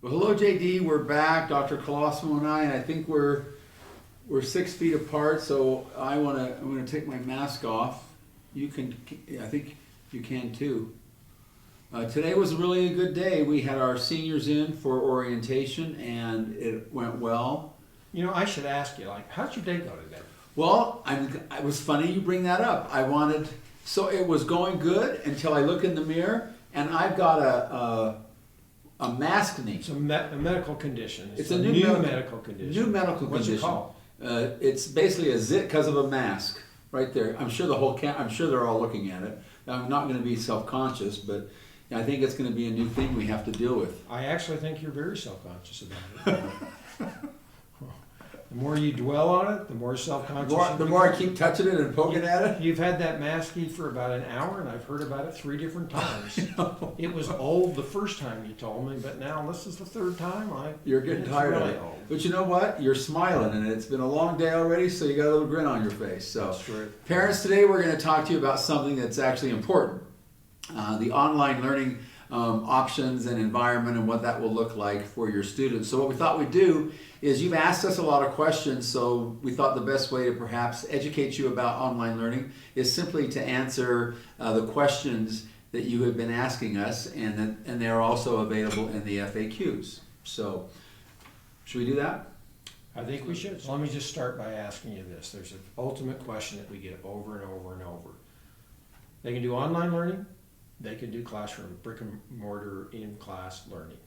Well, hello, JD. We're back, Dr. Colosimo and I think we're 6 feet apart. So I'm gonna take my mask off. You can, I think you can too. Today was really a good day. We had our seniors in for orientation, and it went well. You know, I should ask you, how'd your day go today? Well, it was funny you bring that up. So it was going good until I look in the mirror, and I've got a mask knee. It's a medical condition. It's a new medical condition. New medical What's condition. it called? It's basically a zit because of a mask, right there. I'm sure I'm sure they're all looking at it. I'm not going to be self-conscious, but I think it's going to be a new thing we have to deal with. I actually think you're very self-conscious about it. The more you dwell on it, the more self-conscious. The more I keep touching it and poking at it. You've had that masky for about an hour, and I've heard about it 3 different times. It was old the first time you told me, but now this is the 3rd time. You're getting tired of it. Old. But you know what? You're smiling, and it's been a long day already, so you got a little grin on your face. So, that's true. Parents, today we're going to talk to you about something that's actually important: the online learning options and environment, and what that will look like for your students. So what we thought we'd do is, you've asked us a lot of questions, so we thought the best way to perhaps educate you about online learning is simply to answer the questions that you have been asking us, and they're also available in the FAQs. So should we do that? I think we should. So let me just start by asking you this. There's an ultimate question that we get over and over and over. They can do online learning. They can do classroom, brick and mortar in-class learning.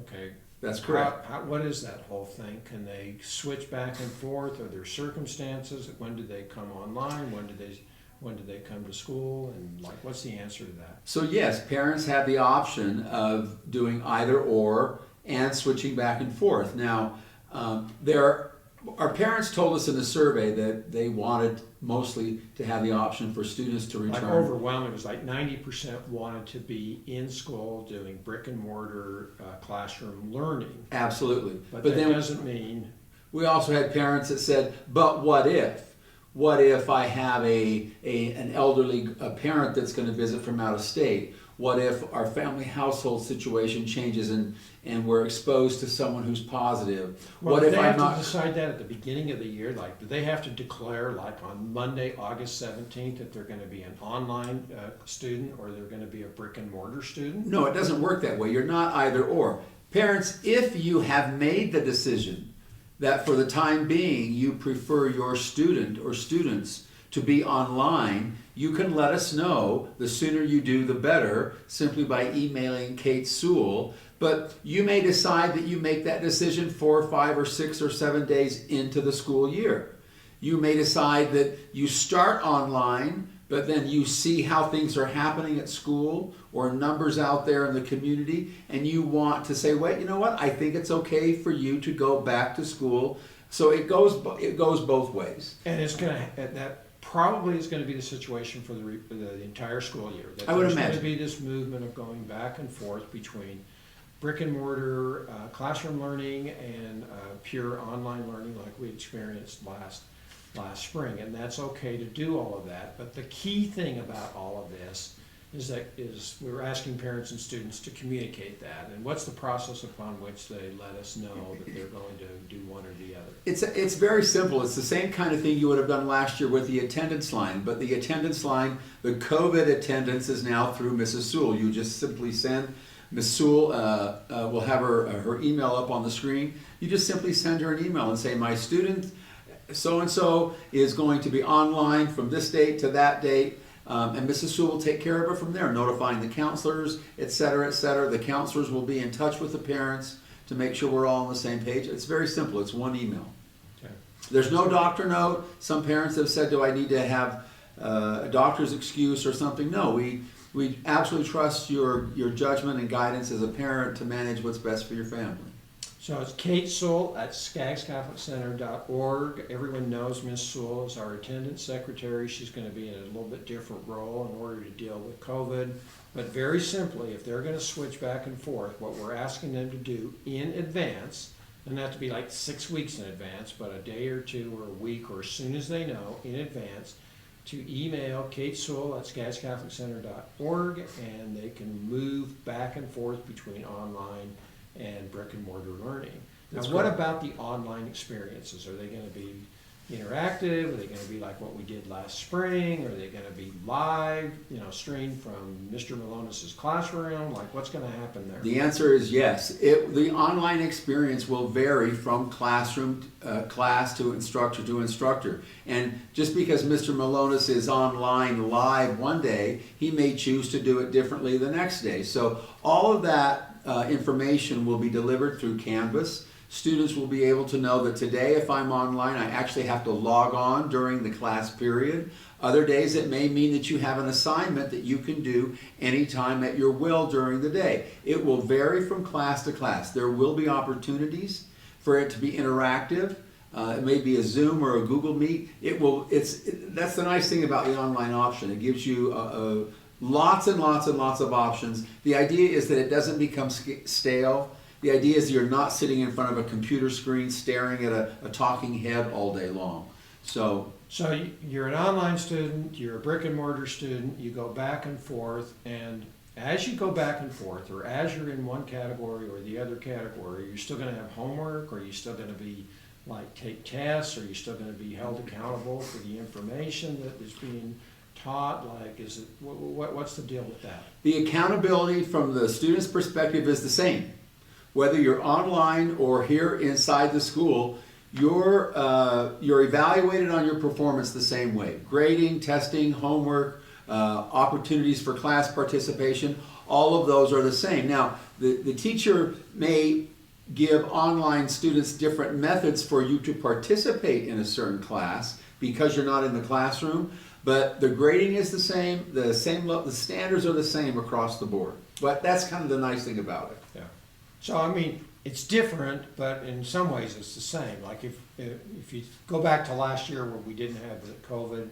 Okay. That's correct. What is that whole thing? Can they switch back and forth? Are there circumstances? When do they come online? When do they come to school? And what's the answer to that? So yes, parents have the option of doing either or and switching back and forth. Now, our parents told us in the survey that they wanted mostly to have the option for students to return. Overwhelming, it was 90% wanted to be in school doing brick and mortar classroom learning. Absolutely. But that doesn't mean... We also had parents that said, but what if? What if I have an elderly parent that's going to visit from out of state? What if our family household situation changes and we're exposed to someone who's positive? Well, what if they I'm have not to decide that at the beginning of the year? Do they have to declare on Monday, August 17th, that they're going to be an online student or they're going to be a brick and mortar student? No, it doesn't work that way. You're not either or. Parents, if you have made the decision that for the time being you prefer your student or students to be online, you can let us know. The sooner you do, the better, simply by emailing Kate Sewell. But you may decide that you make that decision 4, 5, or 6, or 7 days into the school year. You may decide that you start online, but then you see how things are happening at school or numbers out there in the community, and you want to say, wait, you know what? I think it's okay for you to go back to school. So it goes both ways. And it's going to that probably is going to be the situation for the entire school year. I would imagine. There's going to be this movement of going back and forth between brick and mortar classroom learning and pure online learning like we experienced last spring. And that's okay to do all of that. But the key thing about all of this is we're asking parents and students to communicate that. And what's the process upon which they let us know that they're going to do one or the other? It's very simple. It's the same kind of thing you would have done last year with the attendance line. But the attendance line, the COVID attendance, is now through Mrs. Sewell. You just simply send Ms. Sewell, we'll have her email up on the screen. You just simply send her an email and say, my student so-and-so is going to be online from this date to that date. And Mrs. Sewell will take care of it from there, notifying the counselors, et cetera, et cetera. The counselors will be in touch with the parents to make sure we're all on the same page. It's very simple. It's one email. Okay. There's no doctor note. Some parents have said, do I need to have a doctor's excuse or something? No, we absolutely trust your judgment and guidance as a parent to manage what's best for your family. So it's Kate Sewell at skaggscatholiccenter.org. Everyone knows Miss Sewell is our attendance secretary. She's going to be in a little bit different role in order to deal with COVID. But very simply, if they're going to switch back and forth, what we're asking them to do in advance, doesn't have to be 6 weeks in advance, but a day or 2 or a week or as soon as they know in advance, to email Kate Sewell at skaggscatholiccenter.org, and they can move back and forth between online and brick and mortar learning. Now, That's what correct. about the online experiences? Are they going to be interactive? Are they going to be like what we did last spring? Are they going to be live, streamed from Mr. Malonis's classroom? Like, what's going to happen there? The answer is yes. The online experience will vary from classroom, class to instructor. And just because Mr. Malonis is online live one day, he may choose to do it differently the next day. So all of that information will be delivered through Canvas. Students will be able to know that today, if I'm online, I actually have to log on during the class period. Other days, it may mean that you have an assignment that you can do anytime at your will during the day. It will vary from class to class. There will be opportunities for it to be interactive. It may be a Zoom or a Google Meet. That's the nice thing about the online option. It gives you lots and lots and lots of options. The idea is that it doesn't become stale. The idea is you're not sitting in front of a computer screen staring at a talking head all day long. So you're an online student, you're a brick and mortar student, you go back and forth, and as you go back and forth, or as you're in one category or the other category, you're still going to have homework, or you're still going to be take tests, or you're still going to be held accountable for the information that is being taught. What's the deal with that? The accountability from the student's perspective is the same. Whether you're online or here inside the school, you're evaluated on your performance the same way. Grading, testing, homework, opportunities for class participation, all of those are the same. Now, the teacher may give online students different methods for you to participate in a certain class because you're not in the classroom, but the grading is the same, the standards are the same across the board. But that's kind of the nice thing about it. Yeah. So, I mean, it's different, but in some ways it's the same. Like if you go back to last year where we didn't have the COVID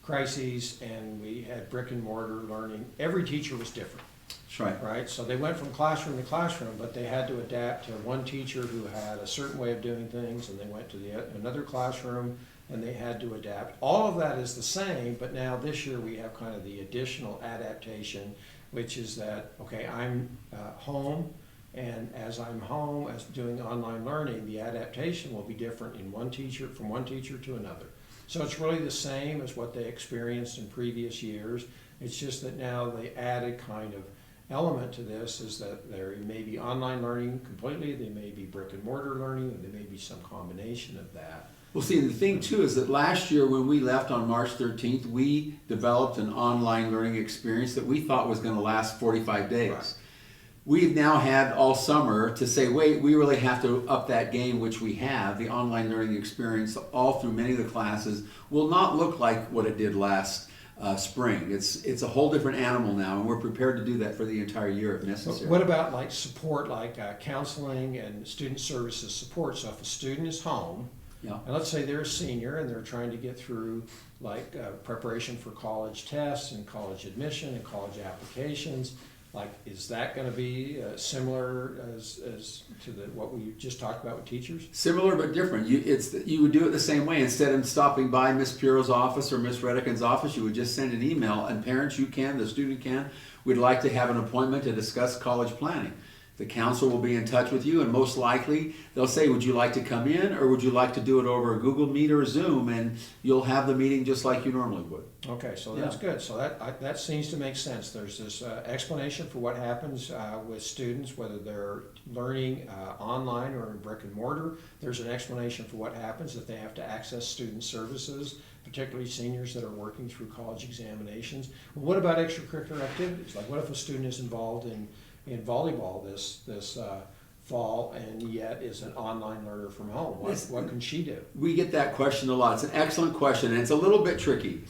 crises and we had brick and mortar learning, every teacher was different. That's right. Right? So they went from classroom to classroom, but they had to adapt to one teacher who had a certain way of doing things, and they went to another classroom and they had to adapt. All of that is the same, but now this year we have kind of the additional adaptation, which is that, okay, I'm home. And as I'm home, as doing online learning, the adaptation will be different from one teacher to another. So it's really the same as what they experienced in previous years. It's just that now the added kind of element to this is that there may be online learning completely, there may be brick and mortar learning, and there may be some combination of that. Well, see, the thing too is that last year when we left on March 13th, we developed an online learning experience that we thought was going to last 45 days. Right. We've now had all summer to say, wait, we really have to up that game, which we have. The online learning experience all through many of the classes will not look like what it did last spring. It's a whole different animal now, and we're prepared to do that for the entire year if necessary. What about support, counseling and student services support? So if a student is home, Yeah. and let's say they're a senior and they're trying to get through preparation for college tests and college admission and college applications, is that going to be similar as to what we just talked about with teachers? Similar but different. You would do it the same way. Instead of stopping by Miss Piro's office or Miss Redican's office, you would just send an email, and parents, the student can, we'd like to have an appointment to discuss college planning. The council will be in touch with you, and most likely they'll say, would you like to come in, or would you like to do it over a Google Meet or Zoom, and you'll have the meeting just like you normally would. Okay, so that's good. So that seems to make sense. There's this explanation for what happens with students, whether they're learning online or in brick and mortar. There's an explanation for what happens if they have to access student services, particularly seniors that are working through college examinations. Well, what about extracurricular activities? What if a student is involved in volleyball this fall and yet is an online learner from home? What can she do? We get that question a lot. It's an excellent question, and it's a little bit tricky.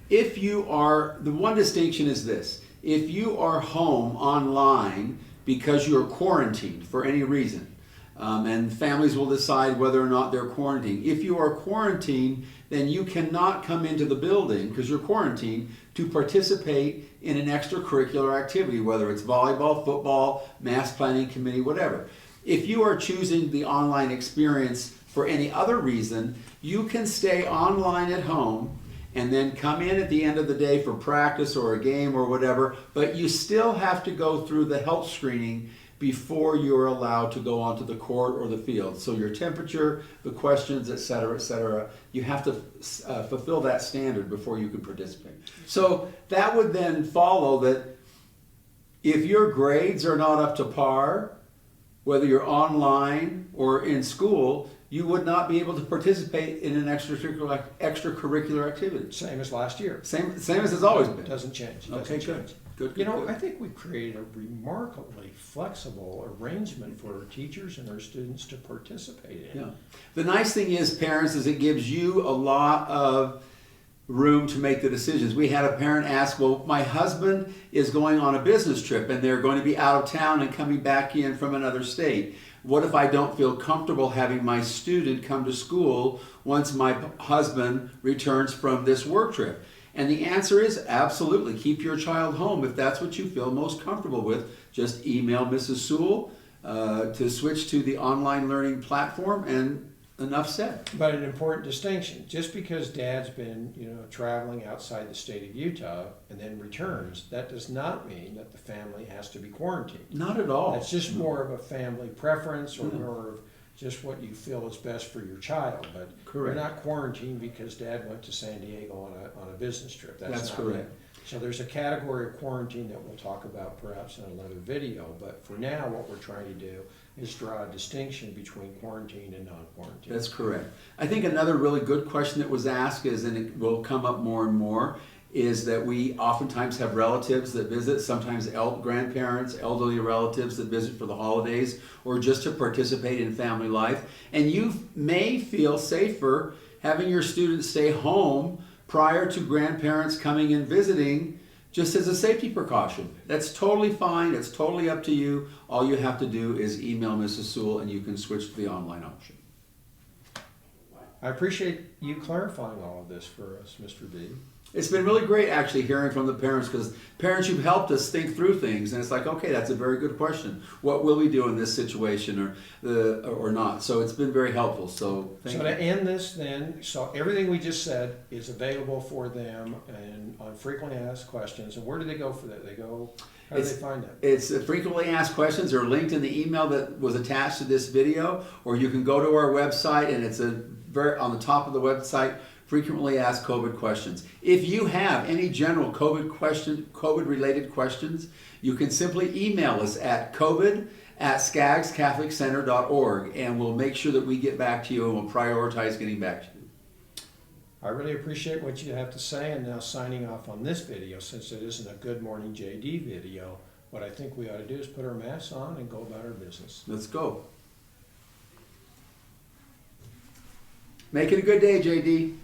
The one distinction is this: if you are home online because you're quarantined for any reason, and families will decide whether or not they're quarantined. If you are quarantined, then you cannot come into the building because you're quarantined to participate in an extracurricular activity, whether it's volleyball, football, mass planning committee, whatever. If you are choosing the online experience for any other reason, you can stay online at home and then come in at the end of the day for practice or a game or whatever, but you still have to go through the health screening before you're allowed to go onto the court or the field. So your temperature, the questions, et cetera, you have to fulfill that standard before you can participate. So that would then follow that if your grades are not up to par, whether you're online or in school, you would not be able to participate in an extracurricular activity. Same as last year. Same as it's always been. Doesn't change. Doesn't Okay, change. good. You know, I think we've created a remarkably flexible arrangement for our teachers and our students to participate in. Yeah. The nice thing is, parents, is it gives you a lot of room to make the decisions. We had a parent ask, well, my husband is going on a business trip and they're going to be out of town and coming back in from another state. What if I don't feel comfortable having my student come to school once my husband returns from this work trip? And the answer is absolutely. Keep your child home if that's what you feel most comfortable with. Just email Mrs. Sewell to switch to the online learning platform, and enough said. But an important distinction, just because dad's been, traveling outside the state of Utah and then returns, that does not mean that the family has to be quarantined. Not at all. That's just more of a family preference or more of just what you feel is best for your child. But Correct. You're not quarantined because dad went to San Diego on a business trip. That's not correct. it. So there's a category of quarantine that we'll talk about perhaps in another video. But for now, what we're trying to do is draw a distinction between quarantine and non-quarantine. That's correct. I think another really good question that was asked is, and it will come up more and more, is that we oftentimes have relatives that visit, sometimes grandparents, elderly relatives that visit for the holidays or just to participate in family life. And you may feel safer having your students stay home prior to grandparents coming and visiting, just as a safety precaution. That's totally fine. It's totally up to you. All you have to do is email Mrs. Sewell and you can switch to the online option. I appreciate you clarifying all of this for us, Mr. B. It's been really great actually hearing from the parents, because parents, you've helped us think through things, and it's like, okay, that's a very good question. What will we do in this situation or not? So it's been very helpful. So thank you. To end this then, so everything we just said is available for them and on frequently asked questions. And where do they go for that? How do they find that? It's frequently asked questions are linked in the email that was attached to this video, or you can go to our website and it's on the top of the website, frequently asked COVID questions. If you have any general COVID-related questions, you can simply email us at covid@skaggscatholiccenter.org, and we'll make sure that we get back to you and we'll prioritize getting back to you. I really appreciate what you have to say, and now signing off on this video, since it isn't a Good Morning JD video, what I think we ought to do is put our masks on and go about our business. Let's go. Make it a good day, JD.